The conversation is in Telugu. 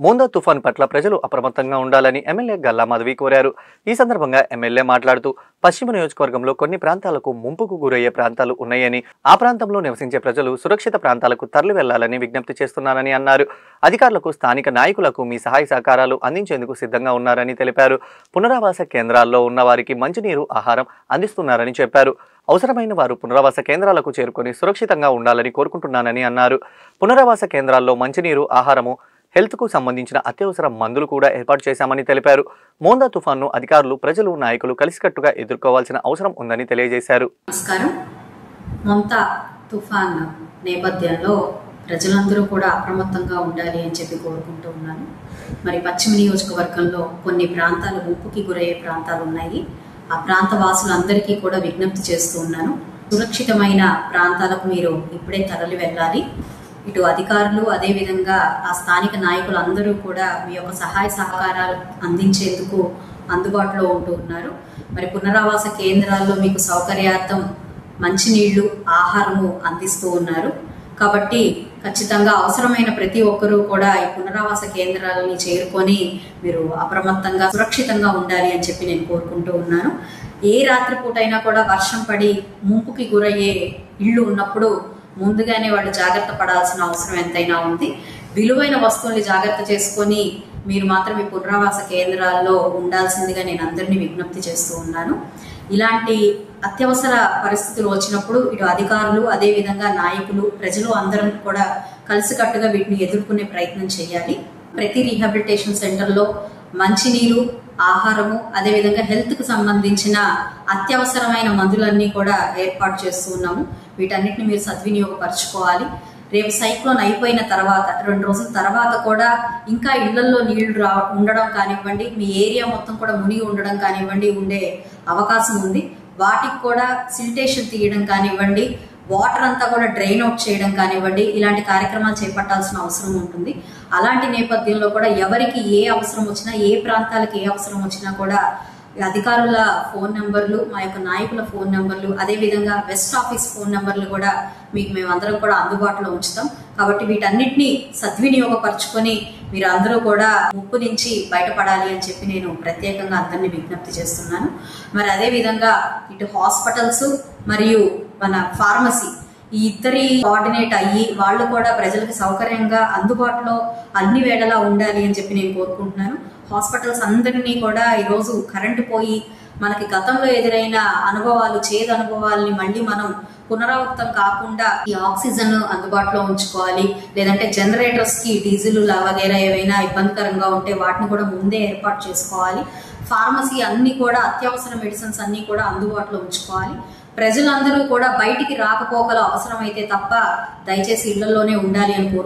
మోందా తుఫాన్ పట్ల ప్రజలు అప్రమత్తంగా ఉండాలని ఎమ్మెల్యే గల్లా మాధవి కోరారు. ఈ సందర్భంగా ఎమ్మెల్యే మాట్లాడుతూ పశ్చిమ నియోజకవర్గంలో కొన్ని ప్రాంతాలకు ముంపుకు గురయ్యే ప్రాంతాలు ఉన్నాయని, ఆ ప్రాంతంలో నివసించే ప్రజలు సురక్షిత ప్రాంతాలకు తరలి వెళ్లాలని విజ్ఞప్తి చేస్తున్నానని అన్నారు. అధికారులకు, స్థానిక నాయకులకు మీ సహాయ సహకారాలు అందించేందుకు సిద్ధంగా ఉన్నారని తెలిపారు. పునరావాస కేంద్రాల్లో ఉన్న వారికి మంచినీరు, ఆహారం అందిస్తున్నారని చెప్పారు. అవసరమైన వారు పునరావాస కేంద్రాలకు చేరుకొని సురక్షితంగా ఉండాలని కోరుకుంటున్నానని అన్నారు. పునరావాస కేంద్రాల్లో మంచినీరు, ఆహారము, హెల్త్ కు సంబంధించిన అత్యవసర మందులు కూడా ఏర్పాటు చేశామని తెలిపారు. మోందా తుఫాన్ను అధికారులు, ప్రజలు, నాయకులు కలిసికట్టుగా ఎదుర్కోవాల్సిన అవసరం ఉందని తెలియజేశారు. నమస్కారం. మోందా తుఫాన్ నేపథ్యంలో ప్రజలందరూ కూడా అప్రమత్తంగా ఉండాలి అని చెప్పి కోరుకుంటూ ఉన్నాను. మరి పశ్చిమ నియోజకవర్గంలో కొన్ని ప్రాంతాలు ముంపుకి గురయ్యే ప్రాంతాలు ఉన్నాయి. ఆ ప్రాంత వాసులందరికీ కూడా విజ్ఞప్తి చేస్తూ ఉన్నాను. సురక్షితమైన ప్రాంతాలకు మీరు ఇప్పుడే తరలి వెళ్ళాలి. ఇటు అధికారులు, అదేవిధంగా ఆ స్థానిక నాయకులు అందరూ కూడా మీ యొక్క సహాయ సహకారాలు అందించేందుకు అందుబాటులో ఉంటూ ఉన్నారు. మరి పునరావాస కేంద్రాల్లో మీకు సౌకర్యార్థం మంచినీళ్లు, ఆహారము అందిస్తూ ఉన్నారు. కాబట్టి ఖచ్చితంగా అవసరమైన ప్రతి ఒక్కరూ కూడా ఈ పునరావాస కేంద్రాలని చేరుకొని మీరు అప్రమత్తంగా, సురక్షితంగా ఉండాలి అని చెప్పి నేను కోరుకుంటూ ఉన్నాను. ఏ రాత్రిపూట అయినా కూడా వర్షం పడి ముంపుకి గురయ్యే ఇళ్ళు ఉన్నప్పుడు ముందుగానే వాళ్ళు జాగ్రత్త పడాల్సిన అవసరం ఎంతైనా ఉంది. విలువైన వస్తువుల్ని జాగ్రత్త చేసుకొని మీరు మాత్రం ఈ పునరావాస కేంద్రాల్లో ఉండాల్సిందిగా నేను అందరినీ విజ్ఞప్తి చేస్తూ ఉన్నాను. ఇలాంటి అత్యవసర పరిస్థితులు వచ్చినప్పుడు ఇటు అధికారులు, అదేవిధంగా నాయకులు, ప్రజలు అందరం కూడా కలిసికట్టుగా వీటిని ఎదుర్కొనే ప్రయత్నం చేయాలి. ప్రతి రీహాబిలిటేషన్ సెంటర్లో మంచినీరు, ఆహారము, అదేవిధంగా హెల్త్ కు సంబంధించిన అత్యవసరమైన మందులన్నీ కూడా ఏర్పాటు చేస్తూ ఉన్నాము. వీటన్నిటిని మీరు సద్వినియోగపరచుకోవాలి. రేపు సైక్లోన్ అయిపోయిన తర్వాత 2 రోజుల తర్వాత కూడా ఇంకా ఇళ్లలో నీళ్లు ఉండడం కానివ్వండి, మీ ఏరియా మొత్తం కూడా మునిగి ఉండడం కానివ్వండి ఉండే అవకాశం ఉంది. వాటికి కూడా సిల్టేషన్ తీయడం కానివ్వండి, వాటర్ అంతా కూడా డ్రైన్ అవుట్ చేయడం కానివ్వండి, ఇలాంటి కార్యక్రమాలు చేపట్టాల్సిన అవసరం ఉంటుంది. అలాంటి నేపథ్యంలో కూడా ఎవరికి ఏ అవసరం వచ్చినా, ఏ ప్రాంతాలకు ఏ అవసరం వచ్చినా కూడా అధికారుల ఫోన్ నెంబర్లు, మా యొక్క నాయకుల ఫోన్ నెంబర్లు, అదేవిధంగా వెస్ట్ ఆఫీస్ ఫోన్ నెంబర్లు కూడా మీకు మేమందరం కూడా అందుబాటులో ఉంచుతాం. కాబట్టి వీటన్నిటిని సద్వినియోగపరచుకొని మీరు అందరూ కూడా ముప్పు నుంచి బయటపడాలి అని చెప్పి నేను ప్రత్యేకంగా అందరినీ విజ్ఞప్తి చేస్తున్నాను. మరి అదేవిధంగా ఇటు హాస్పిటల్స్ మరియు మన ఫార్మసీ, ఈ ఇద్దరి కోఆర్డినేట్ అయ్యి వాళ్ళు కూడా ప్రజలకు సౌకర్యంగా అందుబాటులో అన్ని వేళలా ఉండాలి అని చెప్పి నేను కోరుకుంటున్నాను. హాస్పిటల్స్ అందరినీ కూడా ఈరోజు కరెంటు పోయి మనకి గతంలో ఎదురైన అనుభవాలు, చేదు అనుభవాలని మళ్ళీ మనం పునరావృతం కాకుండా ఈ ఆక్సిజన్ అందుబాటులో ఉంచుకోవాలి. లేదంటే జనరేటర్స్ కి డీజిల్ వగైరా ఏవైనా ఇబ్బందికరంగా ఉంటే వాటిని కూడా ముందే ఏర్పాటు చేసుకోవాలి. ఫార్మసీ అన్ని కూడా అత్యవసర మెడిసిన్స్ అన్ని కూడా అందుబాటులో ఉంచుకోవాలి. ప్రజలందరూ కూడా బయటికి రాకపోకలు అవసరమైతే తప్ప దయచేసి ఇళ్లలోనే ఉండాలి అని కోరు